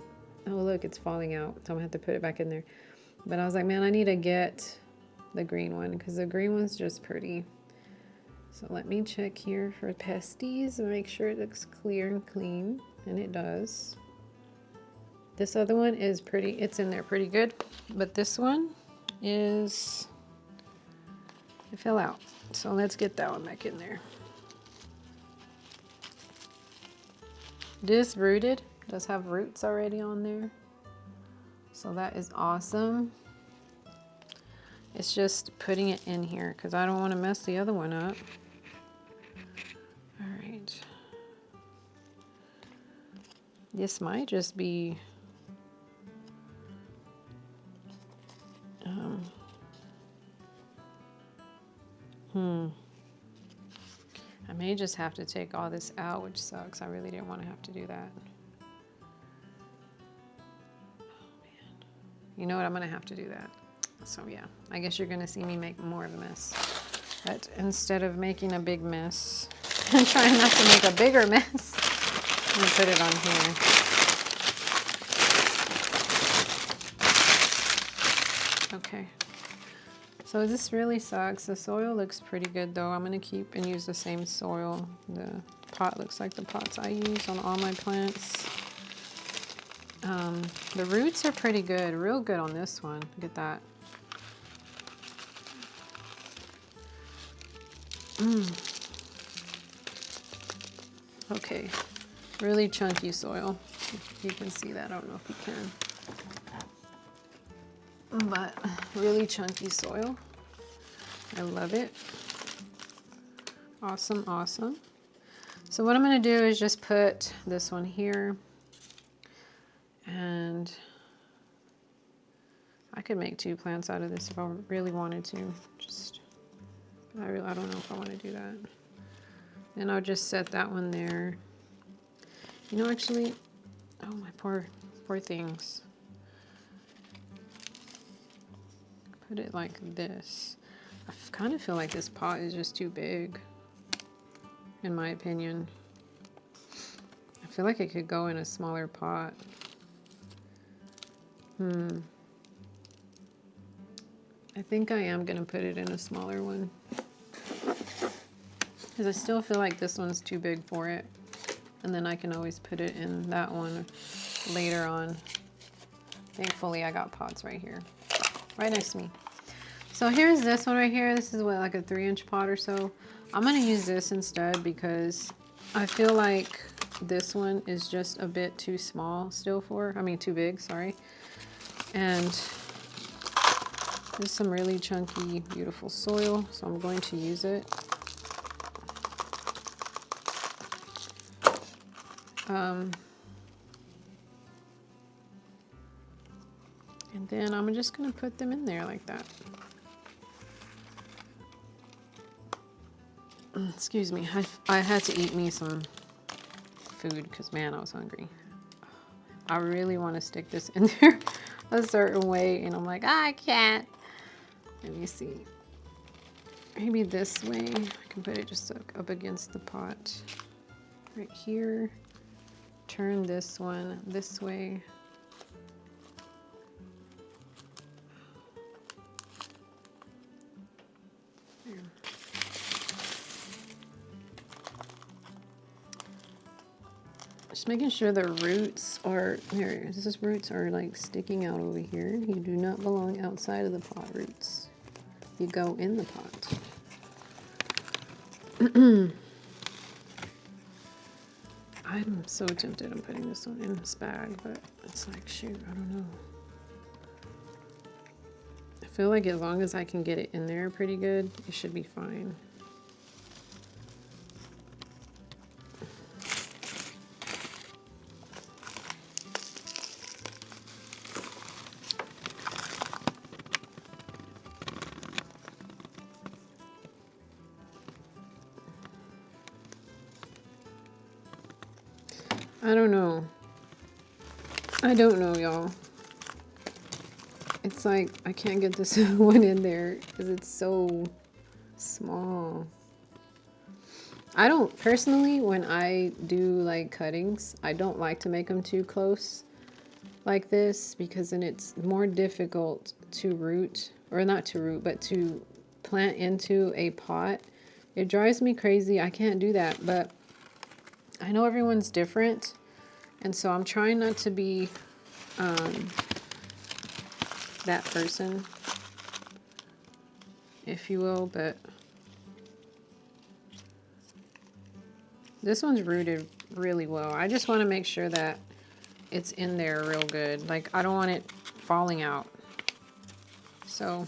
Oh, look, it's falling out. So I'm gonna have to put it back in there. But I was like, man, I need to get the green one because the green one's just pretty. So let me check here for pesties and make sure it looks clear and clean. And it does. This other one is pretty, it's in there pretty good. But this one is, it fell out. So let's get that one back in there. This rooted, does have roots already on there. So that is awesome. It's just putting it in here because I don't want to mess the other one up. All right. This might just be I may just have to take all this out, which sucks. I really didn't want to have to do that. Oh, man. You know what? I'm going to have to do that. So yeah, I guess you're going to see me make more of a mess. But instead of making a big mess and trying not to make a bigger mess, I'm going to put it on here. Okay. So this really sucks. The soil looks pretty good though. I'm going to keep and use the same soil. The pot looks like the pots I use on all my plants. The roots are pretty good, real good on this one. Look at that. Okay, really chunky soil. You can see that, I don't know if you can. But really chunky soil. I love it. Awesome, awesome. So what I'm gonna do is just put this one here. And I could make 2 plants out of this if I really wanted to. I don't know if I want to do that. And I'll just set that one there. You know, actually, oh my poor things. Put it like this. I kind of feel like this pot is just too big, in my opinion. I feel like it could go in a smaller pot. I think I am gonna put it in a smaller one. Because I still feel like this one's too big for it. And then I can always put it in that one later on. Thankfully, I got pots right here, right next to me. So here's this one right here. This is what, like a 3-inch pot or so. I'm gonna use this instead because I feel like this one is just a bit too small still too big, sorry. And there's some really chunky, beautiful soil, so I'm going to use it. And then I'm just gonna put them in there like that. Excuse me, I had to eat me some food because man, I was hungry. I really want to stick this in there a certain way, and I'm like, I can't. Let me see. Maybe this way. I can put it just up against the pot. Right here. Turn this one this way. There. Just making sure the roots are, these roots are like sticking out over here. You do not belong outside of the pot, roots. You go in the pot. I'm so tempted on putting this one in this bag, but it's like, shoot, I don't know. I feel like as long as I can get it in there pretty good, it should be fine. I don't know. I don't know, y'all. It's like, I can't get this one in there because it's so small. I don't, personally, when I do like cuttings, I don't like to make them too close like this because then it's more difficult to root, or not to root, but to plant into a pot. It drives me crazy. I can't do that, but I know everyone's different, and so I'm trying not to be that person, if you will, but this one's rooted really well. I just want to make sure that it's in there real good. Like, I don't want it falling out. So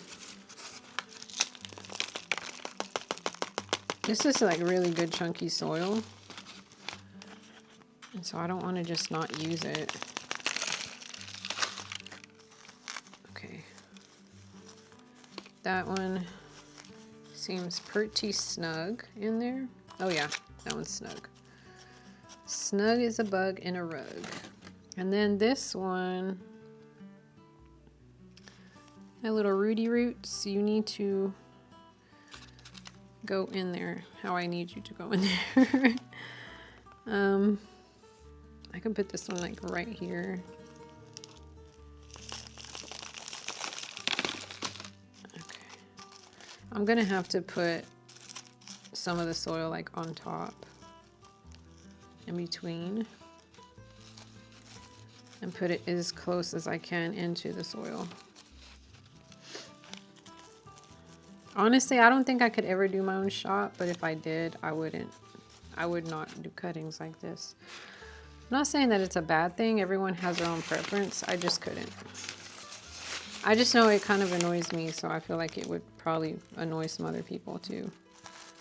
this is like really good chunky soil. And so I don't want to just not use it. Okay. That one Seems pretty snug in there. Oh yeah, that one's snug. Snug as a bug in a rug. And then this one, my little rooty roots, you need to go in there how I need you to go in there. I can put this one like right here. Okay. I'm gonna have to put some of the soil like on top, in between, and put it as close as I can into the soil. Honestly, I don't think I could ever do my own shop, but if I did, I would not do cuttings like this. I'm not saying that it's a bad thing. Everyone has their own preference. I just couldn't. I just know it kind of annoys me, so I feel like it would probably annoy some other people too.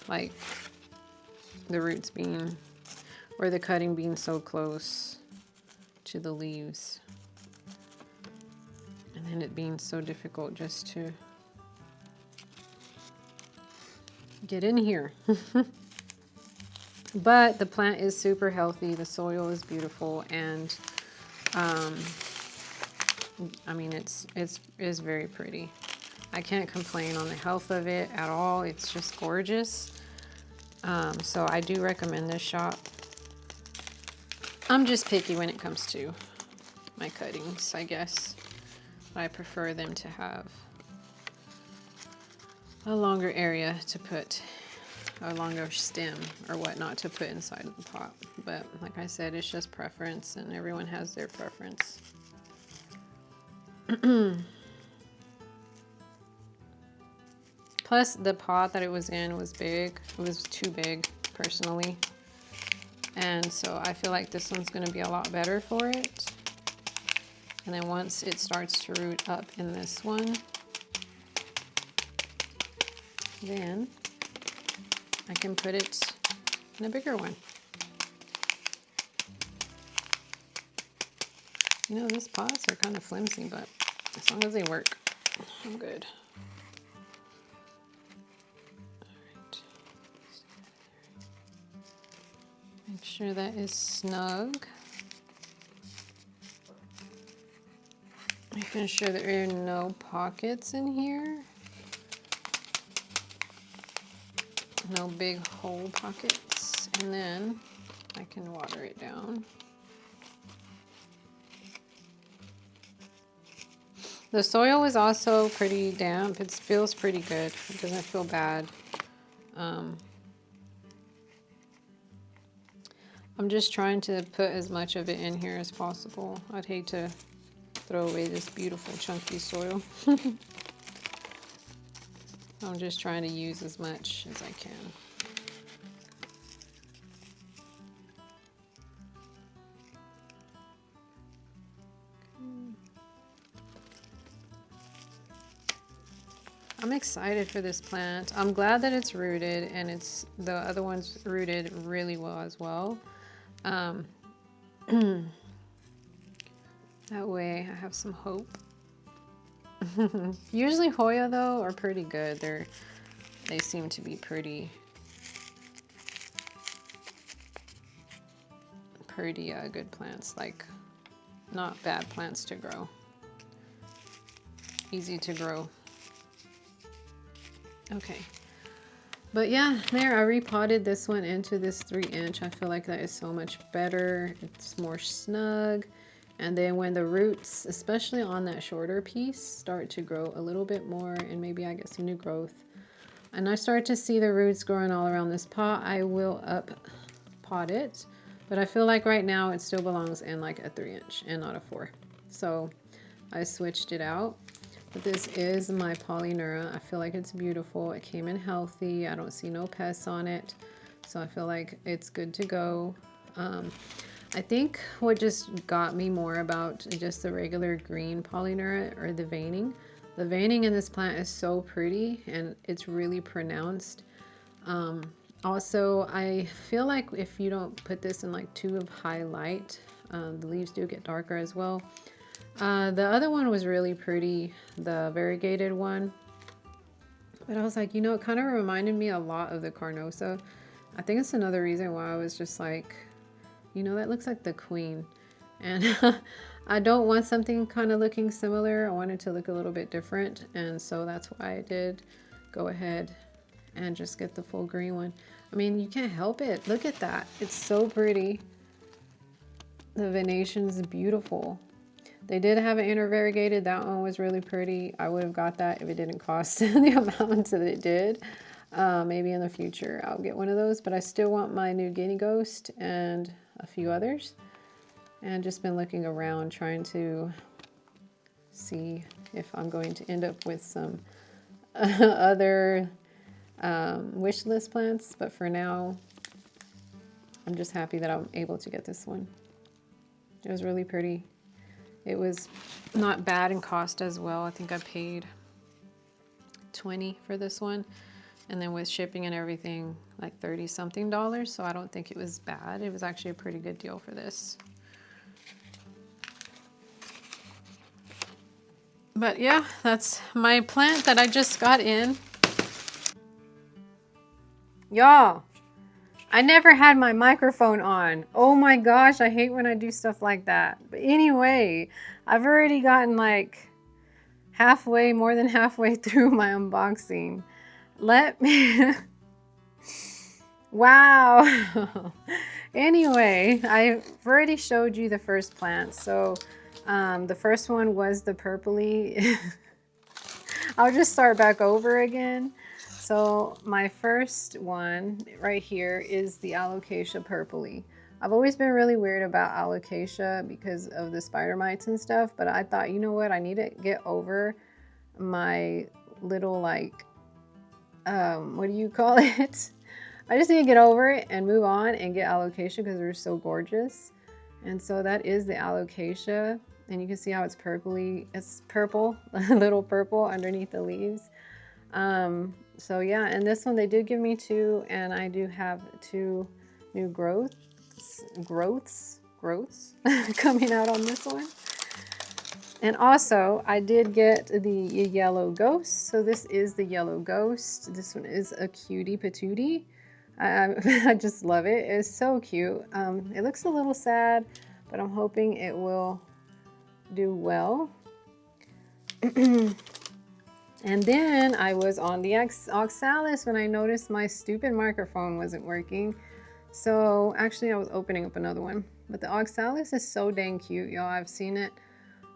Like the roots being, or the cutting being so close to the leaves. And then it being so difficult just to get in here. But the plant is super healthy, the soil is beautiful, and I mean it's very pretty. I can't complain on the health of it at all. It's just gorgeous. So I do recommend this shop. I'm just picky when it comes to my cuttings, I guess. I prefer them to have a longer area to put, a longer stem or whatnot to put inside of the pot. But like I said, it's just preference, and everyone has their preference. Plus the pot that it was in was big. It was too big personally. And so I feel like this one's gonna be a lot better for it. And then once it starts to root up in this one, then I can put it in a bigger one. You know, these pots are kind of flimsy, but as long as they work, I'm good. Alright. Make sure that is snug. Making sure there are no pockets in here. No big hole pockets. And then I can water it down. The soil is also pretty damp. It feels pretty good. It doesn't feel bad. I'm just trying to put as much of it in here as possible. I'd hate to throw away this beautiful chunky soil. I'm just trying to use as much as I can. I'm excited for this plant. I'm glad that it's rooted, and the other one's rooted really well as well. That way I have some hope. Usually Hoya though are pretty good. They seem to be pretty good plants, like not bad plants to grow. Easy to grow. Okay. But yeah, there, I repotted this one into this 3-inch. I feel like that is so much better. It's more snug. And then when the roots, especially on that shorter piece, start to grow a little bit more, and maybe I get some new growth, and I start to see the roots growing all around this pot, I will up pot it. But I feel like right now it still belongs in like a 3-inch and not a 4. So I switched it out. But this is my Polynura. I feel like it's beautiful. It came in healthy. I don't see no pests on it. So I feel like it's good to go. I think what just got me more about just the regular green Polynura or the veining. The veining in this plant is so pretty, and it's really pronounced. Also, I feel like if you don't put this in like too high light, the leaves do get darker as well. The other one was really pretty, the variegated one. But I was like, you know, it kind of reminded me a lot of the Carnosa. I think it's another reason why I was just like, you know, that looks like the queen. And I don't want something kind of looking similar. I wanted to look a little bit different. And so that's why I did go ahead and just get the full green one. I mean, you can't help it. Look at that. It's so pretty. The venation's beautiful. They did have an inner variegated. That one was really pretty. I would have got that if it didn't cost the amount that it did. Maybe in the future I'll get one of those, but I still want my New Guinea Ghost and a few others. And just been looking around trying to see if I'm going to end up with some other wish list plants. But for now, I'm just happy that I'm able to get this one. It was really pretty. It was not bad in cost as well. I think I paid $20 for this one. And then with shipping and everything, like $30 something. So I don't think it was bad. It was actually a pretty good deal for this. But yeah, that's my plant that I just got in. Y'all, I never had my microphone on. Oh my gosh, I hate when I do stuff like that. But anyway, I've already gotten like more than halfway through my unboxing. Let me... Wow. Anyway, I've already showed you the first plant. So the first one was the purpley. I'll just start back over again. So my first one right here is the alocasia purpley. I've always been really weird about alocasia because of the spider mites and stuff, but I thought, you know what, I need to get over my little like, what do you call it? I just need to get over it and move on and get alocasia because they're so gorgeous. And so that is the alocasia. And you can see how it's purpley. It's purple, a little purple underneath the leaves. So yeah, and this one they did give me 2, and I do have 2 new growths coming out on this one. And also I did get the yellow ghost. So this is the yellow ghost. This one is a cutie patootie. I just love it. It's so cute. It looks a little sad, but I'm hoping it will do well. And then I was on the oxalis when I noticed my stupid microphone wasn't working. So actually I was opening up another one. But the oxalis is so dang cute, y'all. I've seen it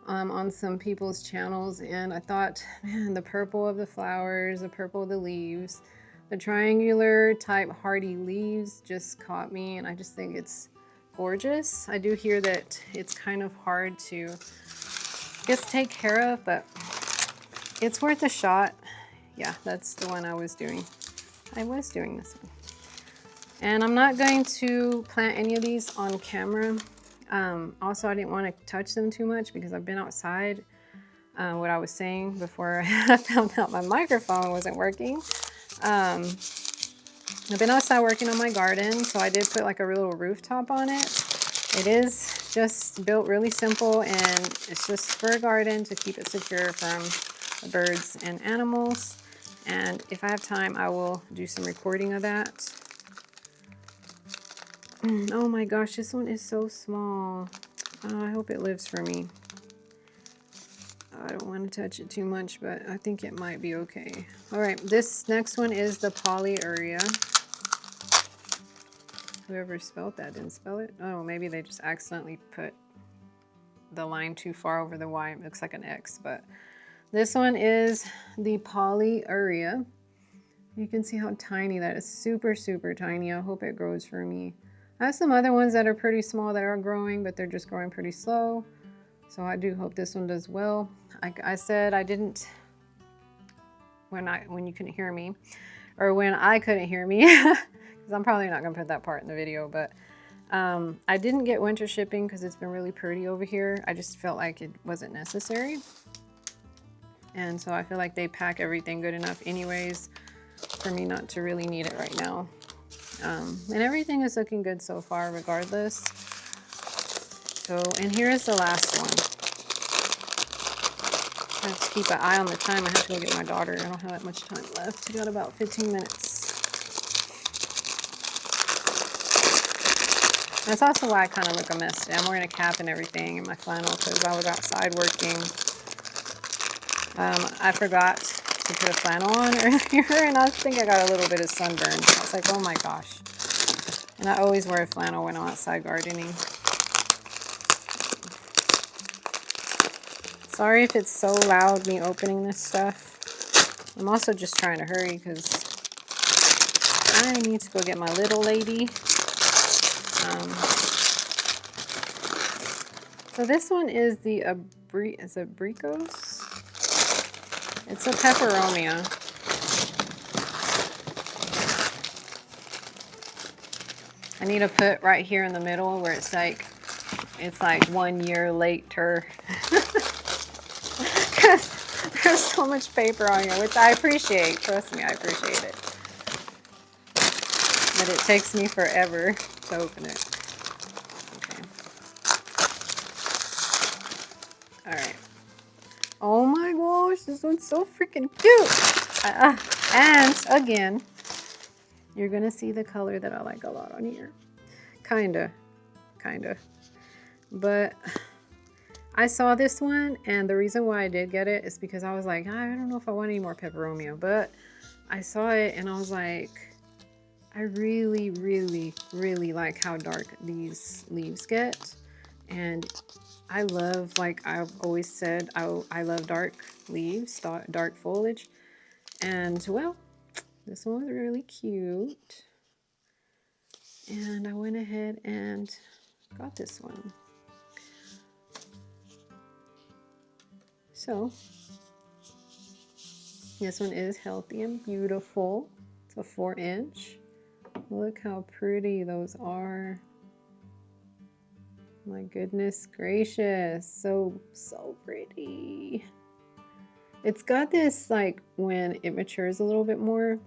on some people's channels, and I thought, man, the purple of the flowers, the purple of the leaves, the triangular type hardy leaves just caught me, and I just think it's gorgeous. I do hear that it's kind of hard to take care of, but it's worth a shot. Yeah, that's the one I was doing. I was doing this one. And I'm not going to plant any of these on camera. Also, I didn't want to touch them too much because I've been outside, what I was saying before I found out my microphone wasn't working. I've been outside working on my garden, so I did put like a little rooftop on it. It is just built really simple, and it's just for a garden to keep it secure from the birds and animals. And if I have time, I will do some recording of that. Oh my gosh, this one is so small. I hope it lives for me. I don't want to touch it too much, but I think it might be okay. All right, this next one is the polyuria. Whoever spelled that didn't spell it. Oh, maybe they just accidentally put the line too far over the Y. It looks like an X, but this one is the polyuria. You can see how tiny that is. Super, super tiny. I hope it grows for me. I have some other ones that are pretty small that are growing, but they're just growing pretty slow. So I do hope this one does well. Like I said, I didn't, when you couldn't hear me, or when I couldn't hear me, because I'm probably not gonna put that part in the video, but I didn't get winter shipping because it's been really pretty over here. I just felt like it wasn't necessary. And so I feel like they pack everything good enough anyways for me not to really need it right now. And everything is looking good so far regardless. So, and here is the last one. I have to keep an eye on the time. I have to go get my daughter. I don't have that much time left. I got about 15 minutes. That's also why I kind of look a mess. I'm wearing a cap and everything and my flannel because I was outside working. I forgot to put a flannel on earlier, and I think I got a little bit of sunburn. I was like, oh my gosh. And I always wear a flannel when I'm outside gardening. Sorry if it's so loud, me opening this stuff. I'm also just trying to hurry because I need to go get my little lady. So this one is the abricos? It's a peperomia. I need to put right here in the middle where it's like 1 year later. Because there's so much paper on here, which I appreciate. Trust me, I appreciate it. But it takes me forever to open it. Okay. Alright. Oh my gosh, this one's so freaking cute. And again, you're gonna see the color that I like a lot on here. Kinda. But I saw this one, and the reason why I did get it is because I was like, I don't know if I want any more peperomia, but I saw it and I was like, I really, really, really like how dark these leaves get. And I love, like I've always said, I love dark leaves, dark foliage. And well, this one was really cute. And I went ahead and got this one. So this one is healthy and beautiful. It's a 4-inch. Look how pretty those are. My goodness gracious, so pretty. It's got this, like when it matures a little bit more,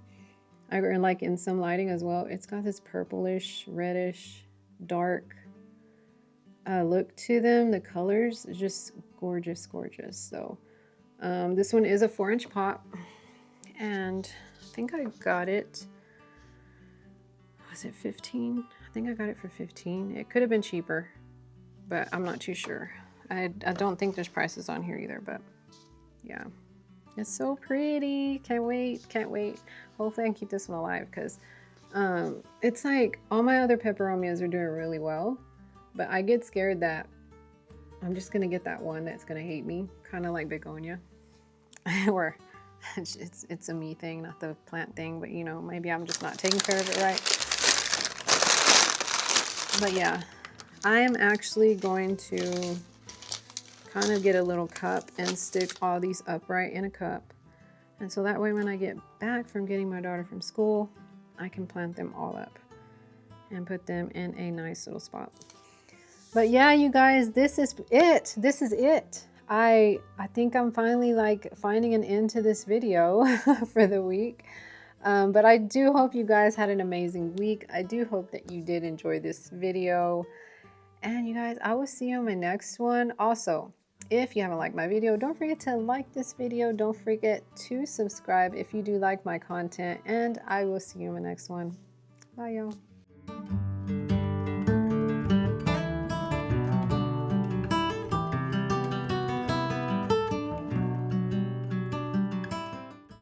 or like in some lighting as well, it's got this purplish, reddish, dark look to them. The colors are just gorgeous. So this one is a 4-inch pot, and I think I got it, was it 15? I think I got it for 15. It could have been cheaper, but I'm not too sure. I don't think there's prices on here either, but yeah. It's so pretty. Can't wait. Hopefully I can keep this one alive because it's like all my other peperomias are doing really well, but I get scared that I'm just going to get that one that's going to hate me, kind of like begonia. Or it's a me thing, not the plant thing, but you know, maybe I'm just not taking care of it right. But yeah, I am actually going to kind of get a little cup and stick all these upright in a cup. And so that way when I get back from getting my daughter from school, I can plant them all up and put them in a nice little spot. But yeah, you guys, this is it. I think I'm finally like finding an end to this video for the week. But I do hope you guys had an amazing week. I do hope that you did enjoy this video. And you guys, I will see you on my next one. Also, if you haven't liked my video, don't forget to like this video. Don't forget to subscribe if you do like my content. And I will see you in my next one. Bye, y'all.